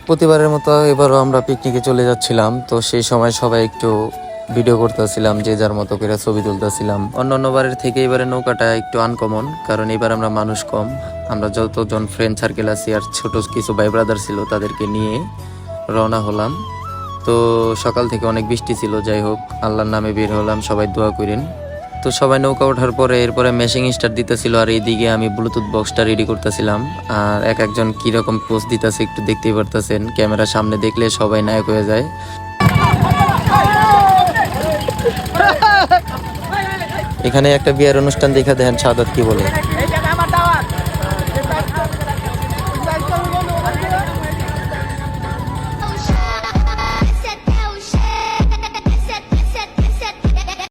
প্রতিবারের মতো এবারও আমরা পিকনিকে চলে যাচ্ছিলাম, তো সেই সময় সবাই একটু ভিডিও করতেছিলাম, যে যার মতো করে ছবি তুলতেছিলাম। অন্যান্য বারের থেকে এবারে নৌকাটা একটু আনকমন, কারণ এবার আমরা মানুষ কম। আমরা যতজন ফ্রেন্ড সার্কেল আছি আর ছোট কিছু ভাই ব্রাদার ছিল তাদেরকে নিয়ে রওনা হলাম। তো সকাল থেকে অনেক বৃষ্টি ছিল, যাই হোক আল্লাহর নামে বের হলাম, সবাই দোয়া করেন। তো সবাই নৌকা ওঠার পরে এরপরে মেশিং স্টার্ট দিতেছিল, আর এইদিকে আমি ব্লুটুথ বক্সটা রেডি করতেছিলাম। আর একজন কিরকম পোজ দিতেছে একটু দেখতেই পারতেছেন, ক্যামেরার সামনে দেখলে সবাই নায়ক হয়ে যায়। এখানে একটা বিয়ের অনুষ্ঠান দেখা দেখেন সাদাত কি বলে।